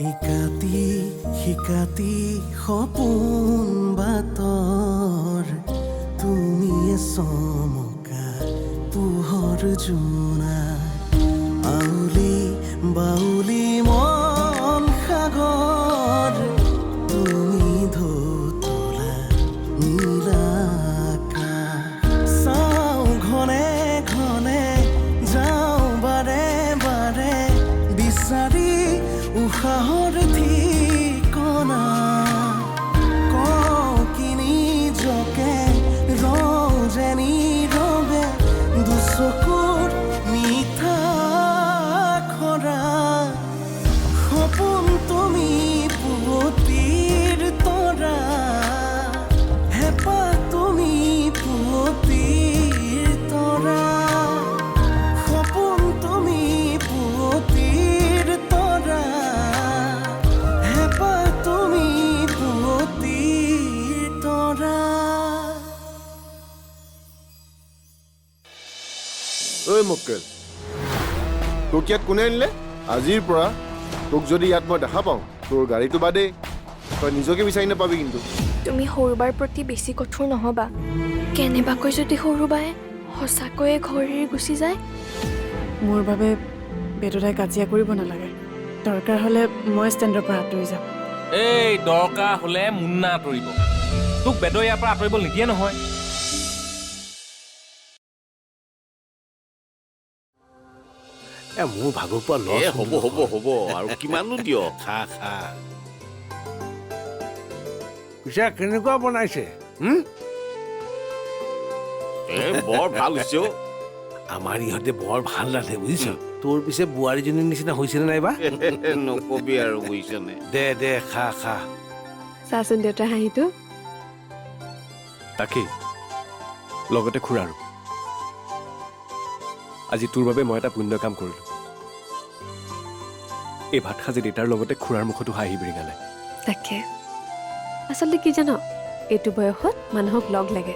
ইকাতি শিকাতি সপোন বাতৰ তুমিয়ে চমকা পোহৰ জোনা আউলি বাউলি মন সাগৰ তুমি ধুতলা নীলাকা চাওঁ ঘনে ঘনে যাওঁ বাৰে বাৰে বিচাৰি উশাহৰ ঠিকনা কওঁ কিনি জকে ৰওঁ যেনি ৰবে দুচকুৰ মিঠা খৰা সপোন তুমি পুৱতিৰ তৰা হেঁপাহ তুমি পুৱতিৰ তৰা সপোন তুমি পুৱতিৰ তৰা হেঁপাহ তুমি পুৱতিৰ তৰা। ঐ মক্কেল, তোক ইয়াত কোনে আনিলে? আজিৰ পৰা তোক যদি ইয়াত মই দেখা পাওঁ, তোৰ গাড়ীটো বাদেই তই নিজকে বিচাৰি নাপাবি। কিন্তু তুমি সৰুবাৰ প্ৰতি বেছি কঠোৰ নহবা। কেনেবাকৈ যদি সৰুবাই সঁচাকৈয়ে ঘৰ এৰি গুচি যায়, মোৰ বাবে বেদুদাই কাজিয়া কৰিব নালাগে। দৰকাৰ হ'লে মই ষ্টেণ্ডৰ পৰা আঁতৰি যাম। এই দৰকাৰ হ'লে মুন্না আঁতৰিব, তোক বেদৰ ইয়াৰ পৰা আঁতৰিব নিদিয়ে নহয়। মোৰ ভাগৰ পৰা লছ হ'ব হ'ব হ'ব আৰু কিমানো দিয়, খা খা। পিছে কেনেকুৱা বনাইছে? বৰ ভাল হৈছে অ'। আমাৰ ইহঁতে বৰ ভাল ৰান্ধে বুজিছ। তোৰ পিছে বোৱাৰীজনীৰ নিচিনা হৈছেনে নাইবা? নকবি আৰু বুজিছনে। দে দে খা খা। চাচোন দেউতাৰ হাঁহিটো। তাকেই লগতে খুৰাৰো। আজি তোৰ বাবে মই এটা পুণ্য কাম কৰিলোঁ। এই ভাত সাজি দেউতাৰ লগতে খুৰাৰ মুখতো হাঁহি বিৰিঙালে। তাকে আচলতে কি জান, এইটো বয়সত মানুহক লগ লাগে।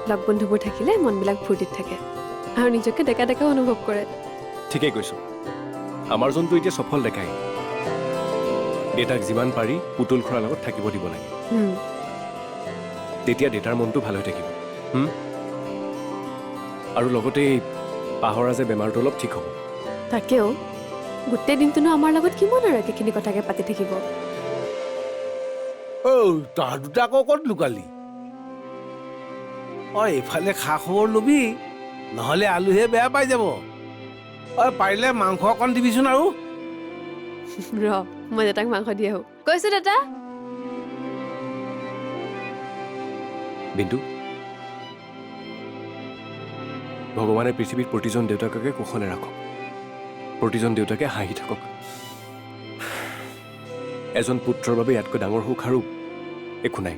লগ বন্ধুবোৰ থাকিলে মনবিলাক ফূৰ্তিত থাকে আৰু নিজকে ডেকা ডেকাও অনুভৱ কৰে। ঠিকেই কৈছোঁ। আমাৰ জন্তু এতিয়া সফল দেখাই। দেউতাক যিমান পাৰি পুতুল খুৰাৰ লগত থাকিব দিব লাগে, তেতিয়া দেউতাৰ মনটো ভাল হৈ থাকিব। আৰু লগতে পাহৰা যে বেমাৰটো অলপ ঠিক হ'ব। তাকেও গোটেই দিনটোনো আমাৰ লগত কিমান আৰু একেখিনি কথাকে পাতি থাকিব। তহঁত দুটা আকৌ ক'ত লুকালি? এইফালে খা খবৰ ল'বি, নহ'লে আলুহে বেয়া পাই যাব। পাৰিলে মাংস অকণ দিবিচোন। আৰু ৰ মই দেউতাক মাংস দি আহোঁ। কৈছোঁ দেউতা। বিন্দু, ভগৱানে পৃথিৱীত প্ৰতিজন দেউতাককে কুশলে ৰাখক, প্ৰতিজন দেউতাকে হাঁহি থাকক। এজন পুত্ৰৰ বাবে ইয়াতকৈ ডাঙৰ সুখ আৰু একো নাই।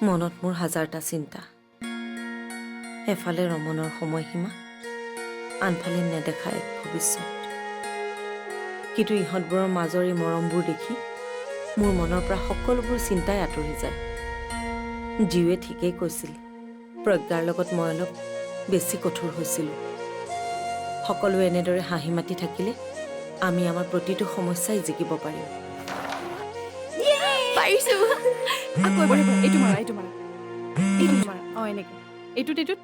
মনত মোৰ হাজাৰটা চিন্তা। এফালে ৰমণৰ সময়সীমা, আনফালে নেদেখা এক ভৱিষ্যত। কিন্তু ইহঁতবোৰৰ মাজৰ এই মৰমবোৰ দেখি মোৰ মনৰ পৰা সকলোবোৰ চিন্তাই আঁতৰি যায়। জীৱে ঠিকেই কৈছিল, প্ৰজ্ঞাৰ লগত মই অলপ বেছি কঠোৰ হৈছিলোঁ। সকলোৱে এনেদৰে হাঁহি মাতি থাকিলে আমি আমাৰ প্ৰতিটো সমস্যাই জিকিব পাৰিম। পাৰিছোঁ। এইটো মাৰা, এইটো মাৰা। এনেকৈ এইটোত।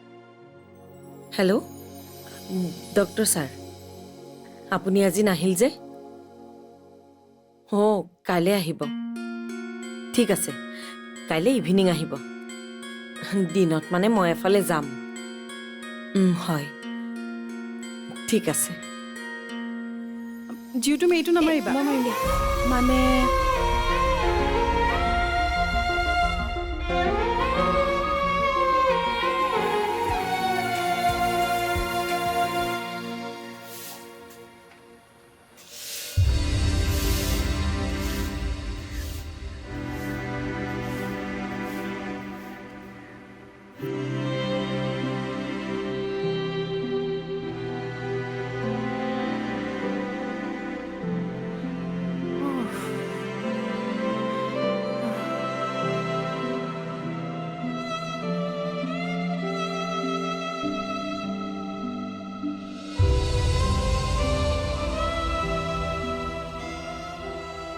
হেল্ল', ডক্টৰ ছাৰ আপুনি আজি নাহিল যে কাইলৈ আহিব ঠিক আছে কাইলৈ ইভিনিং আহিব দিনত মানে মই এফালে যাম হয় ঠিক আছে জিউ তুমি এইটো নামাৰিবা মই মাৰিম দিয়া মানে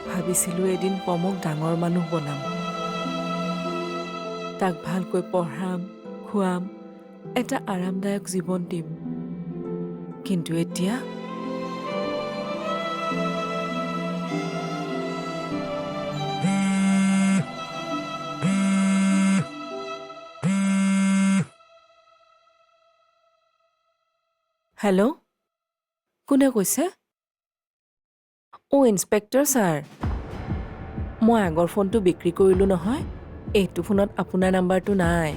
ভাবিছিলোঁ এদিন পমক ডাঙৰ মানুহ বনাম তাক ভালকৈ পঢ়াম খুৱাম এটা আৰামদায়ক জীৱন দিম কিন্তু এতিয়া হেল্ল' কোনে কৈছে ইন্সপেক্টৰ ছাৰ মই আগৰ ফোনটো বিক্ৰী কৰিলোঁ নহয় এইটো ফোনত আপোনাৰ নাম্বাৰটো নাই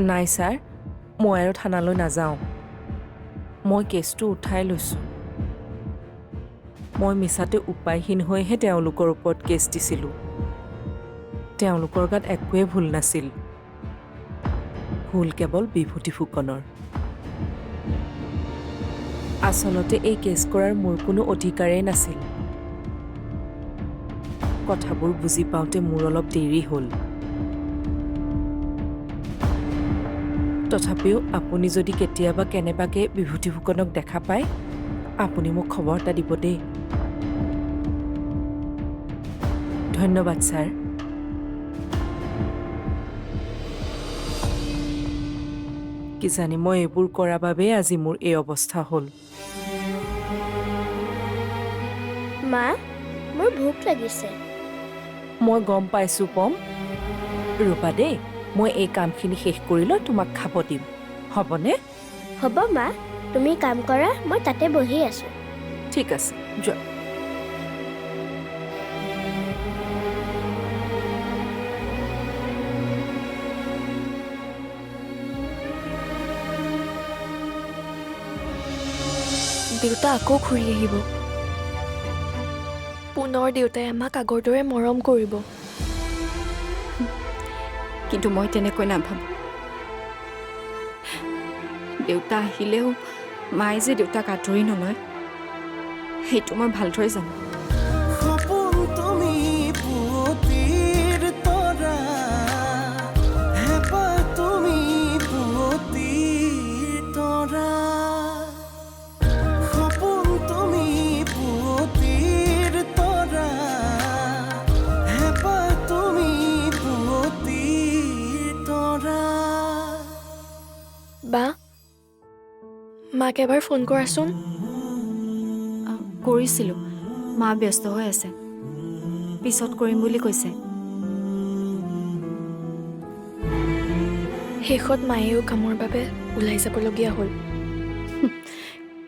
নাই ছাৰ মই আৰু থানালৈ নাযাওঁ মই কেছটো উঠাই লৈছোঁ মই মিছাতে উপায়হীন হৈহে তেওঁলোকৰ ওপৰত কেছ দিছিলোঁ তেওঁলোকৰ গাত একোৱে ভুল নাছিল ভুল কেৱল বিভূতি ফুকনৰ আচলতে এই কেছ কৰাৰ মোৰ কোনো অধিকাৰেই নাছিল কথাবোৰ বুজি পাওঁতে মোৰ অলপ দেৰি হ'ল তথাপিও আপুনি যদি কেতিয়াবা কেনেবাকৈ বিভূতি ফুকনক দেখা পায় আপুনি মোক খবৰ এটা দিব দেই ধন্যবাদ ছাৰ কিজানি মই এইবোৰ কৰাৰ বাবেই আজি মোৰ এই অৱস্থা হ'ল মা মোৰ ভোক লাগিছে মই গম পাইছোঁ পম ৰ'বা দেই মই এই কামখিনি শেষ কৰি লৈ তোমাক খাব দিম হ'বনে হ'ব মা তুমি কাম কৰা মই তাতে বহি আছোঁ ঠিক আছে যোৱা দেউতা আকৌ ঘূৰি আহিব পুনৰ দেউতাই আমাক আগৰ দৰে মৰম কৰিব কিন্তু মই তেনেকৈ নাভাবোঁ দেউতা আহিলেও মায়ে যে দেউতাক আঁতৰি নলয় সেইটো মই ভালদৰে জানো সপোন তুমি পুৱতিৰ তৰা হেঁপাহ তুমি পুৱতিৰ তৰা সপোন তুমি পুৱতিৰ তৰা হেঁপাহ তুমি পুৱতিৰ তৰা বা মাক এবাৰ ফোন কৰাচোন কৰিছিলোঁ মা ব্যস্ত হৈ আছে পিছত কৰিম বুলি কৈছে শেষত মায়েও কামৰ বাবে ওলাই যাবলগীয়া হ'ল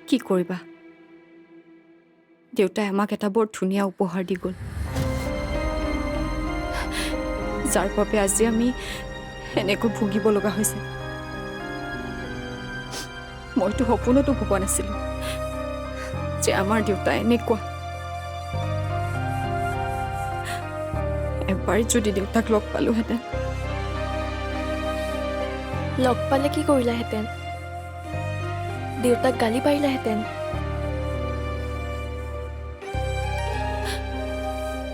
কি কৰিবা দেউতাই আমাক এটা বৰ ধুনীয়া উপহাৰ দি গ'ল যাৰ বাবে আজি আমি এনেকৈ ভুগিব লগা হৈছে মইতো সপোনতো ভবা নাছিলোঁ যে আমাৰ দেউতা এনেকুৱা এবাৰ যদি দেউতাক লগ পালোহেঁতেন লগ পালে কি কৰিলাহেঁতেন দেউতাক গালি পাৰিলাহেঁতেন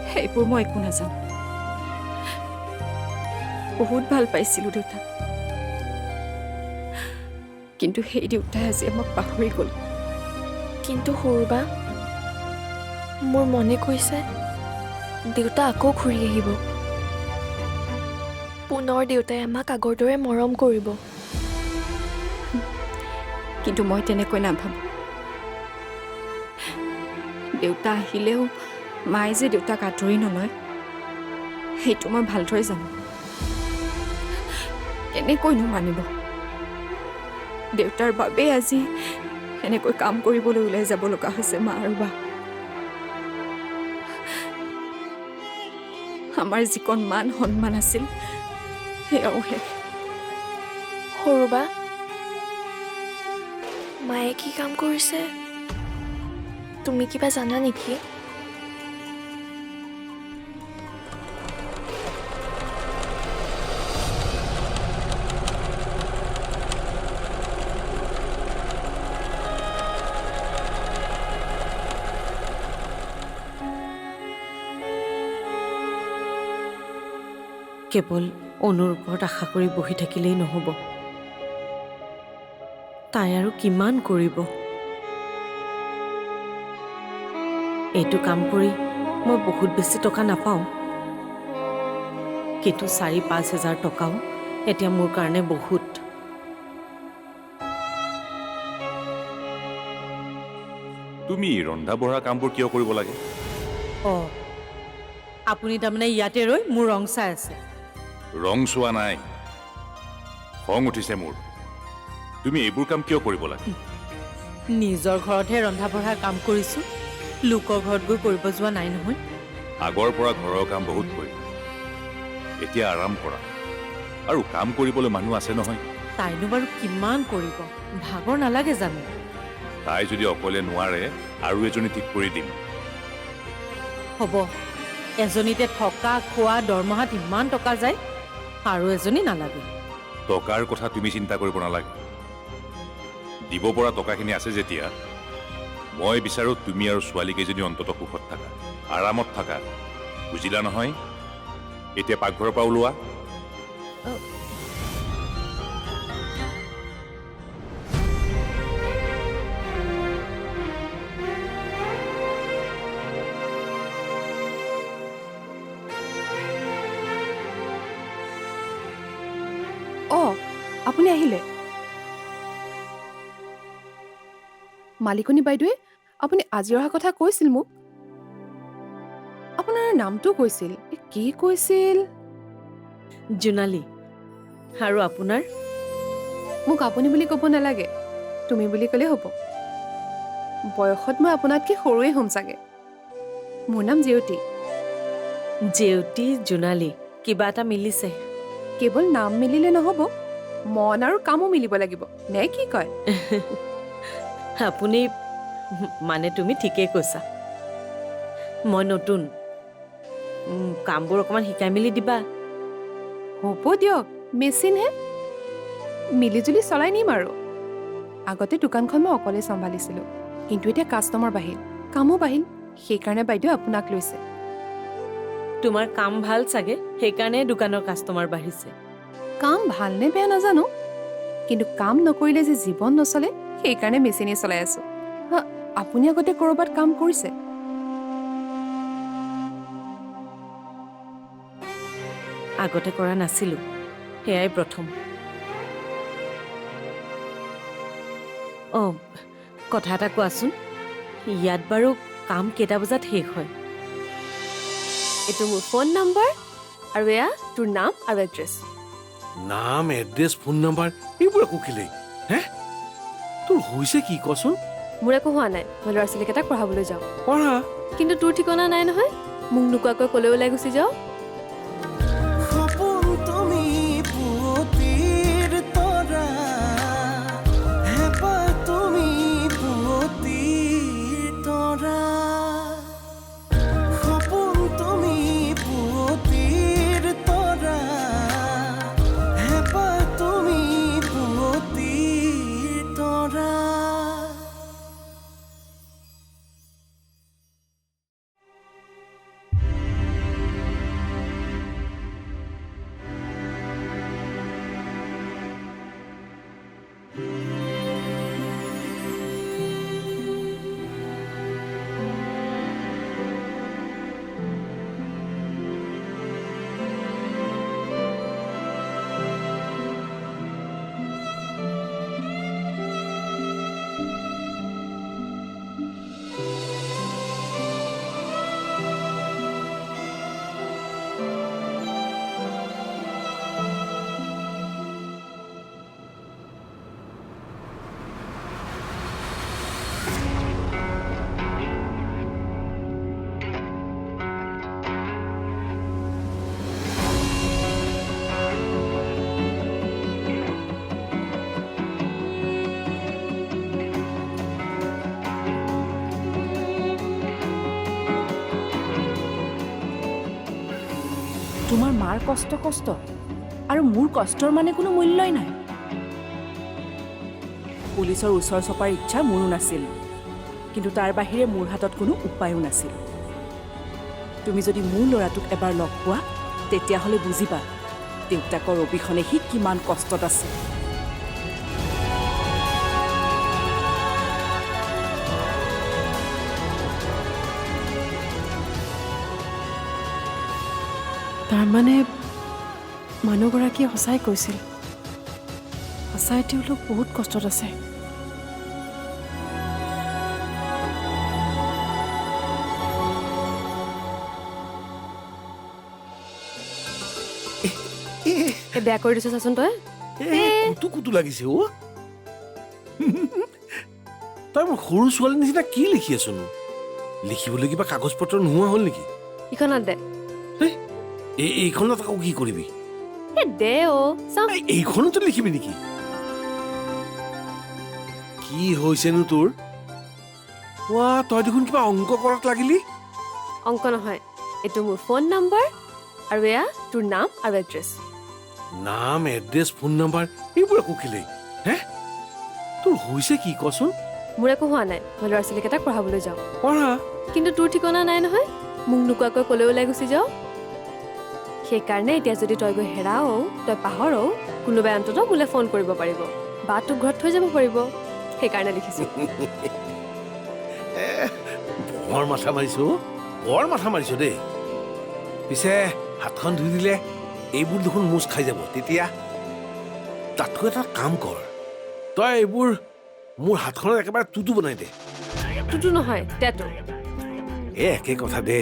সেইবোৰ মই একো নাজানো বহুত ভাল পাইছিলোঁ দেউতাক কিন্তু সেই দেউতাই আজি আমাক পাহৰি গ'ল কিন্তু সৰুবা মোৰ মনে কৈছে দেউতা আকৌ ঘূৰি আহিব পুনৰ দেউতাই আমাক আগৰ দৰে মৰম কৰিব কিন্তু মই তেনেকৈ নাভাবোঁ। দেউতা আহিলেও মায়ে যে দেউতাক আঁতৰি নলয় সেইটো মই ভালদৰে জানো। কেনেকৈনো মানিব? দেউতাৰ বাবেই আজি এনেকৈ কাম কৰিবলৈ ওলাই যাব লগা হৈছে মা আৰু বা। আমাৰ যিকণ মান সন্মান আছিল সেয়াও শেষ। সৰু বা, মায়ে কি কাম কৰিছে তুমি কিবা জানা নেকি? কেৱল অনুৰ ওপৰত আশা কৰি বহি থাকিলেই নহ'ব। তাই আৰু কিমান কৰিব? এইটো কাম কৰি মই বহুত বেছি টকা নাপাওঁ, কিন্তু 4-5 হাজাৰ টকাও এতিয়া মোৰ কাৰণে বহুত। তুমি ৰন্ধা বঢ়া কামবোৰ কিয় কৰিব লাগে? অঁ, আপুনি তাৰমানে ইয়াতে ৰৈ মোৰ ৰং চাই আছে? ৰং চোৱা নাই, খং উঠিছে মোৰ। তুমি এইবোৰ কাম কিয় কৰিব লাগে? নিজৰ ঘৰতহে ৰন্ধা বঢ়াৰ কাম কৰিছোঁ, লোকৰ ঘৰত গৈ কৰিব যোৱা নাই নহয়। আগৰ পৰা ঘৰৰ কাম বহুত কৰিম, এতিয়া আৰাম কৰা। আৰু কাম কৰিবলৈ মানুহ আছে নহয়। তাইনো বাৰু কিমান কৰিব, ভাগৰ নালাগে জানো? তাই যদি অকলে নোৱাৰে আৰু এজনী ঠিক কৰি দিম। হ'ব, এজনীতে থকা খোৱা দৰমহাত ইমান টকা যায়, আৰু এজনী নালাগে। টকাৰ কথা তুমি চিন্তা কৰিব নালাগে। দিব পৰা টকাখিনি আছে যেতিয়া, মই বিচাৰোঁ তুমি আৰু ছোৱালীকেইজনী অন্ততঃ সুখত থাকা, আৰামত থাকা। বুজিলা নহয়? এতিয়া পাকঘৰৰ পৰা ওলোৱা। অঁ, আপুনি আহিলে? মালিকনী বাইদেৱে আপুনি আজি অহা কথা কৈছিল মোক। আপোনাৰ নামটো কৈছিল, কি কৈছিল? জোনালী। আৰু আপোনাৰ? মোক আপুনি বুলি ক'ব নালাগে, তুমি বুলি ক'লেই হ'ব। বয়সত মই আপোনাতকৈ সৰুৱে হ'ম চাগে। মোৰ নাম জেউতী। জেউতী জোনালী, কিবা এটা মিলিছে। কেৱল নাম মিলিলে নহ'ব, মন আৰু কামো মিলিব লাগিব, নে কি কয়? আপুনি মানে তুমি ঠিকেই কৈছা। মই নতুন, কামবোৰ অকণমান শিকাই মেলি দিবা। হ'ব দিয়ক, মেচিনহে, মিলিজুলি চলাই নিম আৰু। আগতে দোকানখন মই অকলে চম্ভালিছিলোঁ, কিন্তু এতিয়া কাষ্টমাৰ বাঢ়িল, কামো বাঢ়িল, সেইকাৰণে বাইদেউ আপোনাক লৈছে। তোমাৰ কাম ভাল চাগে, সেইকাৰণে দোকানৰ কাষ্টমাৰ বাঢ়িছে। কাম ভাল নে বেয়া নাজানো, কিন্তু কাম নকৰিলে যে জীৱন নচলে, সেইকাৰণে মেচিনেই চলাই আছোঁ। আপুনি আগতে ক'ৰবাত কাম কৰিছে? আগতে কৰা নাছিলোঁ, সেয়াই প্ৰথম। অঁ, কথা এটা কোৱাচোন, ইয়াত বাৰু কাম কেইটা বজাত শেষ হয়? এইটো মোৰ ফোন নম্বৰ, আৰু এয়া তোৰ নাম আৰু এড্ৰেছ। নাম, এড্ৰেছ, ফোন নম্বৰ এইবোৰ একো কেলেই? হে, তোৰ হৈছে কি কচোন? মোৰ একো হোৱা নাই, মই ল'ৰা ছোৱালীকেইটাক পঢ়াবলৈ যাওঁ। পঢ়া। কিন্তু তোৰ ঠিকনা নাই নহয়, মোক নোকোৱাকৈ ক'লৈ ওলাই গুচি যাওঁ। তোমাৰ মাৰ কষ্ট কষ্ট আৰু মোৰ কষ্টৰ মানে কোনো মূল্যই নাই। পুলিচৰ ওচৰ চপাৰ ইচ্ছা মোৰো নাছিল, কিন্তু তাৰ বাহিৰে মোৰ হাতত কোনো উপায়ো নাছিল। তুমি যদি মোৰ ল'ৰাটোক এবাৰ লগ পোৱা তেতিয়াহ'লে বুজিবা দেউতাকৰ অবিহনে সি কিমান কষ্টত আছে। তাৰমানে মানুহগৰাকীয়ে সঁচাই কৈছিল, সঁচাই তেওঁলোক বহুত কষ্টত আছে। বেয়া কৰি দিছ চাচোন তই। কুটু কুটু লাগিছে অ তই মোৰ সৰু ছোৱালীৰ নিচিনা কি লিখি আছোনো? লিখিবলৈ কিবা কাগজ পত্ৰ নোহোৱা হ'ল নেকি? ইখনত দে। এইখনত আকৌ কি কৰিবি? দে চাওঁ। এইখনতো লিখিবি নেকি? কি হৈছেনো তোৰ? তই দেখোন কিবা অংক কৰাত লাগিলি। অংক নহয়, এইটো মোৰ ফোন নম্বৰ আৰু এয়া তোৰ নাম আৰু এড্ৰেছ। নাম, এড্ৰেছ, ফোন নম্বৰ এইবোৰ একো কেলে? হে তোৰ হৈছে কি কচোন? মোৰ একো হোৱা নাই, মই ল'ৰা ছোৱালীকেইটাক পঢ়াবলৈ যাওঁ। পঢ়া। কিন্তু তোৰ ঠিকনা নাই নহয়, মোক নোকোৱাকৈ ক'লৈ ওলাই গুচি যাওঁ। সেইকাৰণে এতিয়া যদি তই গৈ হেৰাও, তই পাহৰও, কোনোবাই অন্ততঃ মোলৈ ফোন কৰিব পাৰিব বা তোক ঘৰত থৈ যাব পাৰিব। সেইকাৰণে লিখিছোঁ। বৰ মাথা মাৰিছো দেই। পিছে হাতখন ধুই দিলে এইবোৰ দেখোন মোচ খাই যাব। তেতিয়া তাতকৈ এটা কাম কৰ, তই এইবোৰ মোৰ হাতখনত একেবাৰে টুটু বনাই দে। টুটু নহয়, টেটু। একে কথা দে।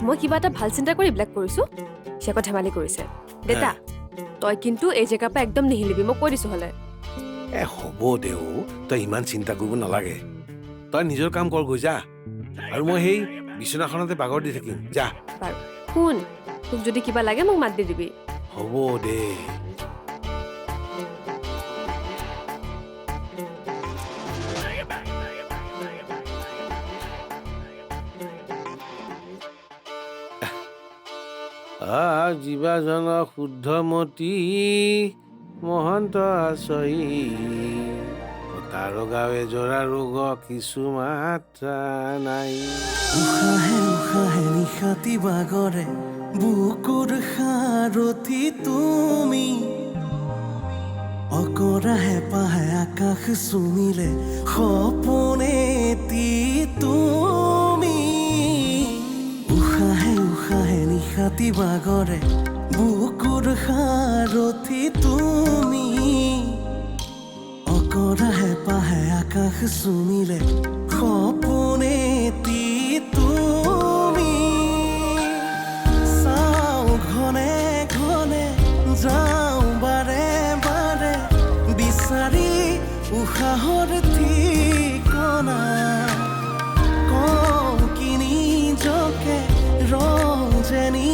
মই কিবা এটা ভাল চিন্তা কৰি এইবিলাক কৰিছোঁ, সি আকৌ ধেমালি কৰিছে। দেতা, তই কিন্তু এই জেগাৰ পৰা একদম নিহিলিবি, মই কৈ দিছোঁ হ'লে। হ'ব দেও, তই ইমান চিন্তা কৰিব নালাগে। তই নিজৰ কাম কৰ, গৈ যা। আৰু মই সেই বিচনাখনতে বাগৰ দি থাকিম, যা। বাৰু শুন, তোক যদি কিবা লাগে মোক মাত দি দিবি। হ'ব দে। জীৱাজন শুদ্ধমতী মহন্ত আচই, তাৰ গাৱে জৰা ৰোগ কিছু মাত্ৰা নাই। উশাহে উশাহে নিশাতি বাগৰে বুকুৰ সাৰথি তুমি, অকৰা হেঁপাহে আকাশ চুমিলে সপোনেতি তুমি। উশাহে উশাহে নিশাতি বাগৰে বুকুৰ সাৰথি তুমি, অকৰা হেঁপাহে আকাশ চুমিলে সপোনেতি তুমি। চাওঁ ঘনে ঘনে যাওঁ বাৰে বাৰে বিচাৰি উশাহৰ ঠিকনা, কওঁ কি নিজকে ৰজনী